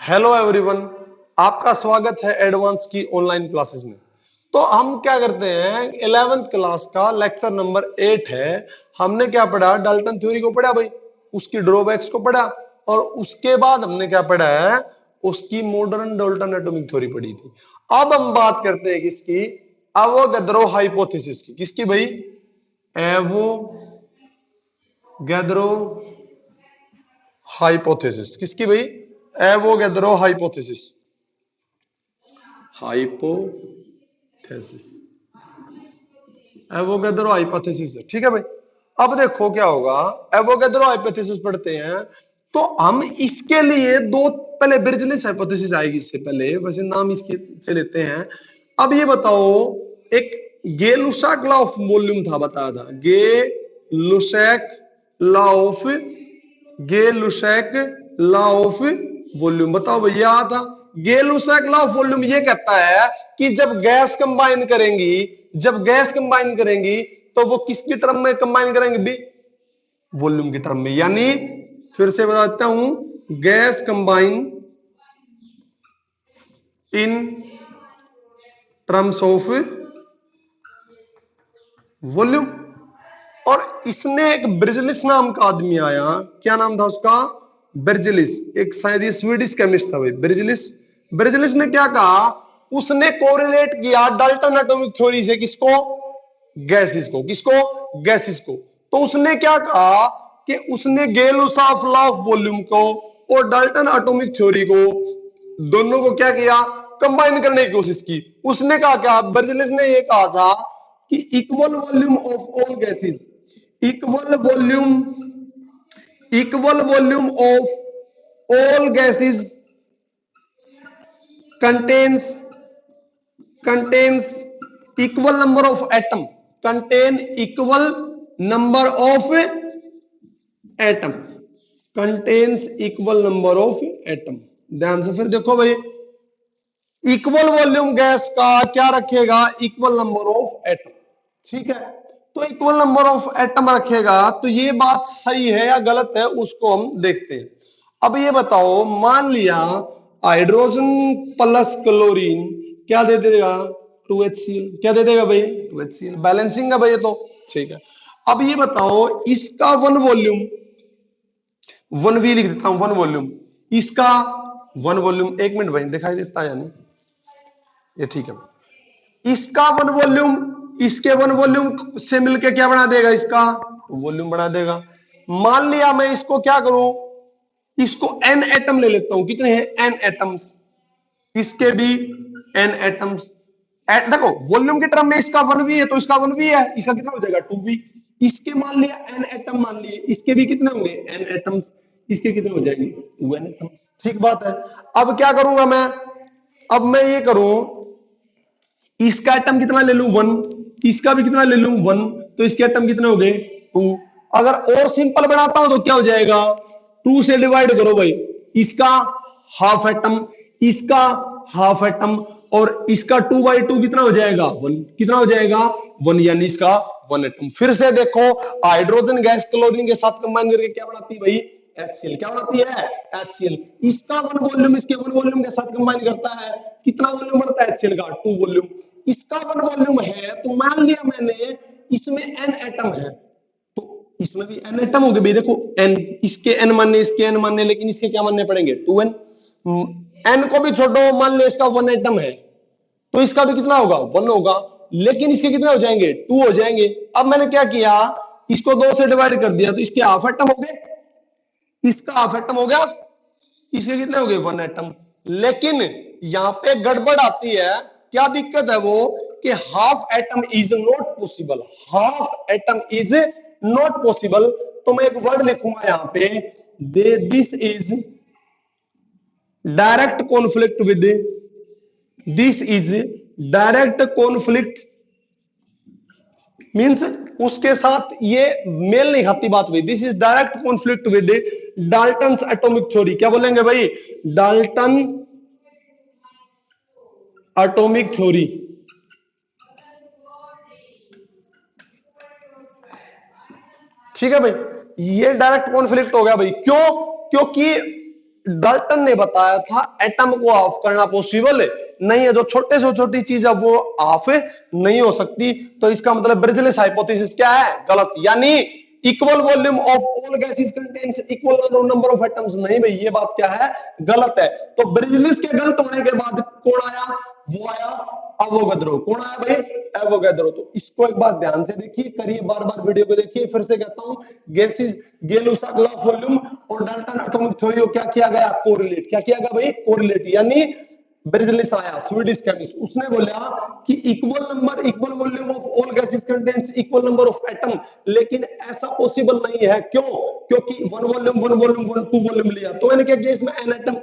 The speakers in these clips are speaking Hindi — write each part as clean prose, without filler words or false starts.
हेलो एवरीवन, आपका स्वागत है एडवांस की ऑनलाइन क्लासेस में। तो हम क्या करते हैं, 11th क्लास का लेक्चर नंबर 8 है। हमने क्या पढ़ा, डाल्टन थ्योरी को पढ़ा भाई, उसकी ड्रॉबैक्स को पढ़ा, और उसके बाद हमने क्या पढ़ा है, उसकी मॉडर्न डाल्टन एटॉमिक थ्योरी पढ़ी थी। अब हम बात करते हैं किसकी, एवोगैड्रो हाइपोथेसिस की। किसकी भाई, एवोगैड्रो हाइपोथेसिस। किसकी भाई, Avogadro hypothesis. Hypothesis, Avogadro hypothesis है, ठीक है भाई। अब देखो क्या होगा, एवोगैड्रो हाइपोथेसिस पढ़ते हैं तो हम इसके लिए दो, पहले बेर्जेलिस हाइपोथेसिस आएगी इससे पहले, वैसे नाम इसके से लेते हैं। अब ये बताओ, एक गे-लुसाक लॉ ऑफ वॉल्यूम था, बताया था गे-लुसाक लॉ ऑफ वॉल्यूम। बताओ भैया था गे-लुसाक लॉ ऑफ वॉल्यूम। ये कहता है कि जब गैस कंबाइन करेंगी तो वो किसकी टर्म में कंबाइन करेंगे भी, वॉल्यूम की टर्म में। यानी फिर से बताता हूं, gas combine in terms of volume. और इसने एक बेर्जेलिस नाम का आदमी आया, क्या नाम था उसका, बेर्जेलिस। एक शायद ये स्वीडिश केमिस्ट था भाई, बेर्जेलिस ने क्या कहा, उसने कोरिलेट किया डाल्टन एटॉमिक थ्योरी से किसको, गैसेस को। किसको, गैसेस को। तो उसने क्या कहा कि उसने गे-लुसाक लॉ ऑफ वॉल्यूम को और डाल्टन एटॉमिक थ्योरी को, दोनों को क्या किया, कंबाइन करने की कोशिश की। उसने कहा क्या, बेर्जेलिस ने ये कहा था कि equal volume of all gases, equal volume of all gases contains equal number of atom, contain equal number of atom, contains equal number of atom। ध्यान से फिर देखो भाई, इक्वल वॉल्यूम गैस का क्या रखेगा, इक्वल नंबर ऑफ एटम, ठीक है। तो इक्वल नंबर ऑफ एटम रखेगा, तो ये बात सही है या गलत है, उसको हम देखते हैं। अब ये बताओ, मान लिया हाइड्रोजन प्लस क्लोरीन क्या दे देगा, 2HCl। क्या दे देगा भाई, 2HCl। बैलेंसिंग है भाई ये तो, ठीक है। अब ये बताओ, इसका वन वॉल्यूम, वन वी लिख देता हूं, वन वॉल्यूम, इसका वन वॉल्यूम, एक मिनट भाई दिखाई देता है यानी ये, ठीक है। इसका वन वॉल्यूम इसके वन वॉल्यूम से मिलके क्या बना देगा, इसका वॉल्यूम बना देगा। मान लिया मैं इसको क्या करूं, इसको n एटम ले लेता हूं। कितने हैं, n एटम्स, इसके भी n एटम्स। देखो वॉल्यूम के टर्म में इसका 1v है तो इसका 1v है, इसका कितना हो जाएगा 2v। इसके मान लिया n एटम, मान लिए इसके भी कितने होंगे n एटम्स, इसके कितने हो जाएंगे 2n एटम्स, ठीक बात है। अब क्या करूंगा मैं, अब मैं ये करूं, इसका एटम कितना ले लूं 1, इसका भी कितना ले लूं 1, तो इसके एटम कितने हो गए 2। अगर और सिंपल बनाता हूं तो क्या हो जाएगा, 2 से डिवाइड करो भाई, इसका हाफ एटम, इसका हाफ एटम, और इसका 2/2 कितना हो जाएगा 1, कितना हो जाएगा 1, यानी इसका 1 एटम। फिर से देखो, हाइड्रोजन गैस क्लोरीन के साथ कंबाइन करके क्या बनाती है भाई, HCl। क्या बनाती है, HCl। इसका वन वॉल्यूम इसके वन वॉल्यूम के साथ कंबाइन करता है, कितना वॉल्यूम बनता है HCl का, 2 वॉल्यूम। इसका वन वॉल्यूम है, तो मान लिया मैंने इसमें n एटम है, तो इसमें भी n एटम हो गए भाई। देखो n, इसके n मानने, इसके n मानने, लेकिन इसके क्या मानने पड़ेंगे 2n। n को भी छोड़ो, मान लो इसका 1 एटम है, तो इसका भी कितना होगा 1 होगा, लेकिन इसके कितने हो जाएंगे 2 हो जाएंगे। अब मैंने क्या किया, इसको 2 से डिवाइड कर दिया, तो इसके हाफ एटम हो गए, इसका हाफ एटम हो गया, इसके कितने हो गए 1 एटम। लेकिन यहां पे गड़बड़ आती है, क्या दिक्कत है वो, कि half atom is not possible, half atom is not possible. तो मैं एक वर्ड लिखूंगा यहां पे, this is direct conflict with, this is direct conflict, means उसके साथ ये मेल नहीं खाती बात भाई। This is direct conflict with Dalton's atomic theory. क्या बोलेंगे भाई, डाल्टन एटॉमिक थ्योरी। ठीक है भाई, ये डायरेक्ट कॉन्फ्लिक्ट हो गया भाई। क्यों, क्योंकि डाल्टन ने बताया था एटम को ऑफ करना पॉसिबल नहीं है, जो छोटे से छोटी चीज है वो ऑफ नहीं हो सकती। तो इसका मतलब ब्रिजलिस हाइपोथेसिस क्या है, गलत। यानी equal volume of all gases contains equal number of atoms, नहीं भाई ये बात क्या है, गलत है। तो ब्रिजलिस के गलत होने के बाद कौन आया, वो आया अवोगाद्रो। कौन आया भाई, एवोगाद्रो। तो इसको एक बार ध्यान से देखिए, करिए बार बार वीडियो को देखिए। फिर से कहता हूं, गैसेस गेलुसाक लॉ ऑफ वॉल्यूम और डाल्टन एटॉमिक थ्योरी को क्या किया गया, कोरिलेट। क्या किया गया भाई, कोरिलेट। यानी ब्रिजलिस आया स्वीडिश केमिस्ट, उसने बोला कि equal number equal volume of all gases contains equal number of atom. लेकिन ऐसा पॉसिबल नहीं है, क्यों, क्योंकि वन वॉल्यूम टू वॉल्यूम लिया, तो मैंने क्या किया, इसमें एन एटम,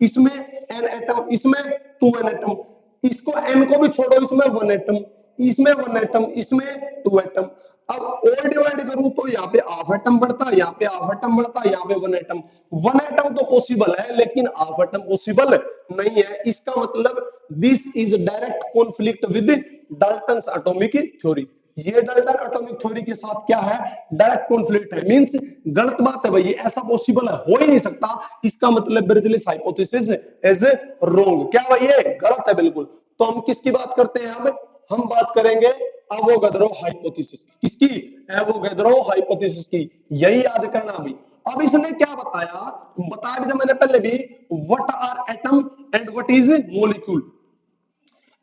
इसमें एन एटम, इसमें टू एन एटम, इसको एन को भी छोड़ो, इसमें वन एटम, इसमें वन एटम, इसमें टू एटम। अब ऑल डिवाइड करूं तो यहाँ पे हाफ एटम बढ़ता, यहाँ पे हाफ एटम बढ़ता, यहाँ पे वन एटम। वन एटम तो पॉसिबल है लेकिन हाफ एटम पॉसिबल नहीं है। इसका मतलब this is direct conflict with Dalton's atomic theory. ये डाल्टन एटॉमिक थ्योरी के साथ क्या है, डायरेक्ट कॉन्फ्लिक्ट है। मींस गलत बात है भाई, ये ऐसा पॉसिबल है, हो ही नहीं सकता। इसका मतलब ब्रिजलिस हाइपोथेसिस इज रॉन्ग। क्या भाई, ये गलत है बिल्कुल। तो हम किसकी बात करते हैं, अब हम बात करेंगे एवोगाद्रो हाइपोथेसिस की। किसकी, एवोगाद्रो हाइपोथेसिस की। यही याद करना अभी। अब इसने क्या बताया, बताया भी था मैंने पहले भी, what are atom and what is molecule.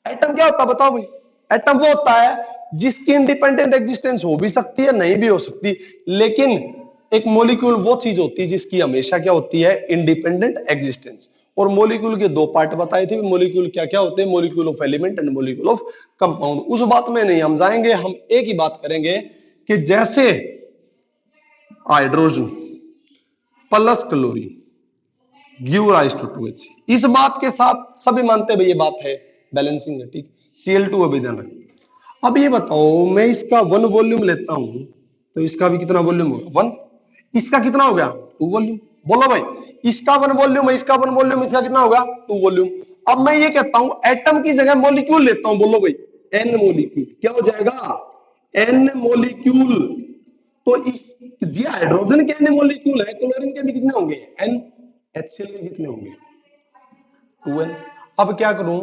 Atom क्या होता है बताओ भाई, एटम वो होता है जिसकी इंडिपेंडेंट एग्जिस्टेंस हो भी सकती है, नहीं भी हो सकती। लेकिन एक मॉलिक्यूल वो चीज होती है जिसकी हमेशा क्या होती है, इंडिपेंडेंट एग्जिस्टेंस। और मॉलिक्यूल के दो पार्ट बताए थे, मॉलिक्यूल क्या क्या होते हैं, molecule of element and molecule of compound. उस बात में नहीं हम जाएंगे, हम एक ही बात करेंगे कि जैसे hydrogen plus chlorine give rise to 2H। इस बात के साथ सभी मानते हैं भाई ये बात है, बैलेंसिंग है, ठीक। Cl2 अभी ध्यान रखें। अब ये बताओ, मैं इसका वन वॉल्यूम लेता हूं तो इसका भी कितना वॉल्यूम होगा, वन। इसका कितना हो गया, टू वॉल्यूम। बोलो भाई, इसका वन वॉल्यूम है, इसका वन वॉल्यूम, इसका कितना होगा, टू वॉल्यूम। अब मैं ये कहता हूं एटम की जगह मॉलिक्यूल लेता हूं, बोलो भाई, एन मॉलिक्यूल। क्या हो जाएगा, एन मॉलिक्यूल। तो इस जी हाइड्रोजन के एन मॉलिक्यूल है, क्लोरीन के भी कितने होंगे, एन। HCl के कितने होंगे, 2n। अब क्या करूं,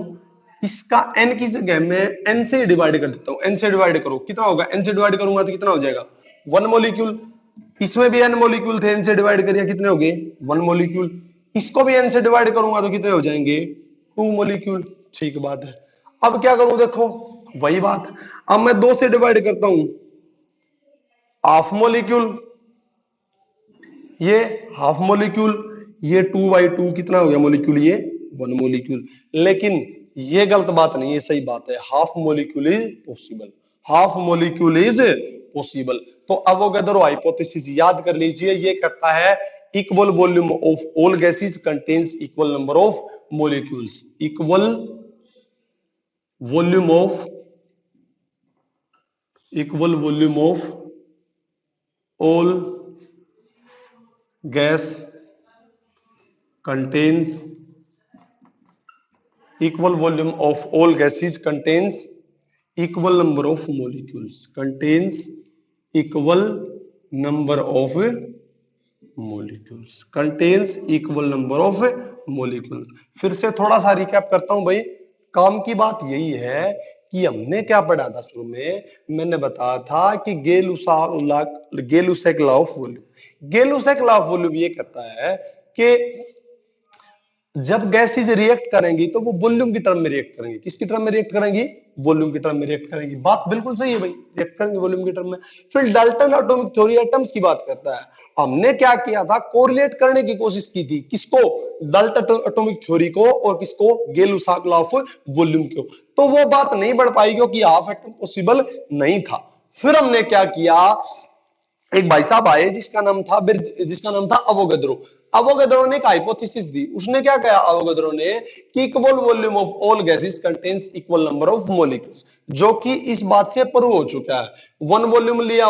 इसका n की जगह में n से डिवाइड कर देता हूं। n से डिवाइड करो, कितना होगा, n से डिवाइड करूंगा तो कितना हो जाएगा, वन मॉलिक्यूल। इसमें भी n मॉलिक्यूल थे, n से डिवाइड करिए, कितने हो गए, वन मॉलिक्यूल। इसको भी n से डिवाइड करूंगा तो कितने हो जाएंगे, टू मॉलिक्यूल। ठीक बात है। अब क्या करूं, देखो वही बात। अब मैं दो से डिवाइड करता हूं, हाफ मॉलिक्यूल, ये हाफ मॉलिक्यूल, ये 2/2 कितना हो गया मॉलिक्यूल, ये वन मॉलिक्यूल। लेकिन ये गलत बात नहीं है, सही बात है, half molecule is possible, half molecule is possible. तो एवोगाद्रो हाइपोथेसिस याद कर लीजिए, ये कहता है equal volume of all gases contains equal number of molecules. Equal volume of all gas contains equal volume of all gases contains equal number of molecules, contains equal number of molecules, contains equal number of molecules। फिर से थोड़ा सा रिकैप करता हूं भाई। काम की बात यही है कि हमने क्या पढ़ा था शुरू में, मैंने बताया था कि Gay Lussac law of volume. Gay Lussac law of volume ये कहता है कि जब गैसेज रिएक्ट करेंगी तो वो वॉल्यूम की टर्म में रिएक्ट करेंगी। किसकी टर्म में रिएक्ट करेंगी, वॉल्यूम की टर्म में रिएक्ट करेंगी। बात बिल्कुल सही है भाई, रिएक्ट करेंगे वॉल्यूम की टर्म में। फिर डाल्टन एटॉमिक थ्योरी एटम्स की बात करता है। हमने क्या किया था, कोरिलेट करने की कोशिश की थी, किसको, डाल्टन एटॉमिक थ्योरी को, और किसको, गेलुसाक लॉ ऑफ वॉल्यूम को। तो वो बात नहीं बढ़ पाई क्योंकि हाफ एटम पॉसिबल नहीं था। फिर हमने क्या किया, एक भाई साहब आए जिसका नाम था अवोगाद्रो। अवोगाद्रो ने एक हाइपोथेसिस दी। उसने क्या कहा अवोगाद्रो ने, कि equal volume of all gases contains equal number of molecules, जो कि इस बात से प्रूव हो चुका है। वन वॉल्यूम लिया,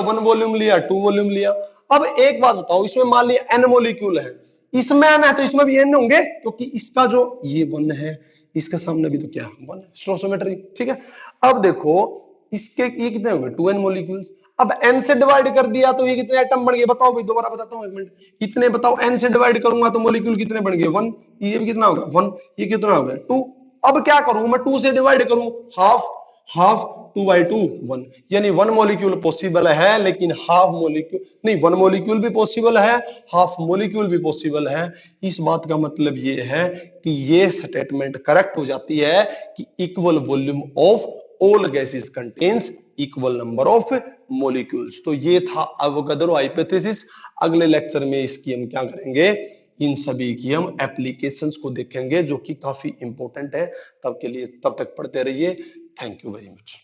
टू वॉल्यूम लिया। अब एक बात बताओ, इसमें मान लिया एन मॉलिक्यूल है, इसमें एन है तो इसमें भी एन होंगे, क्योंकि इसका जो ये वन है, इसके सामने भी तो क्या वन है, स्टोइकोमेट्री। ठीक है। अब देखो इसके ये कितने हो गए 2n मॉलिक्यूल्स। अब n से डिवाइड कर दिया तो ये कितने एटम बन गए बताओ भाई, दोबारा बताता हूं 1 मिनट। इतने बताओ, n से डिवाइड करूंगा तो मॉलिक्यूल कितने बन गए 1, ये भी कितना होगा 1, ये कितना हो गया 2। अब क्या करूं मैं, 2 से डिवाइड करूं, हाफ हाफ 2 by 2 1, यानी 1 मॉलिक्यूल पॉसिबल है लेकिन हाफ मॉलिक्यूल नहीं, 1 मॉलिक्यूल भी पॉसिबल है, हाफ मॉलिक्यूल भी पॉसिबल है। इस बात का मतलब ये है कि ये स्टेटमेंट करेक्ट हो जाती है कि equal volume of all gases contains equal number of molecules. तो ये था अवोगाद्रो हाइपोथेसिस। अगले लेक्चर में इसकी हम क्या करेंगे, इन सभी की हम एप्लीकेशंस को देखेंगे जो कि काफी इंपॉर्टेंट है। तब के लिए तब तक पढ़ते रहिए। Thank you very much.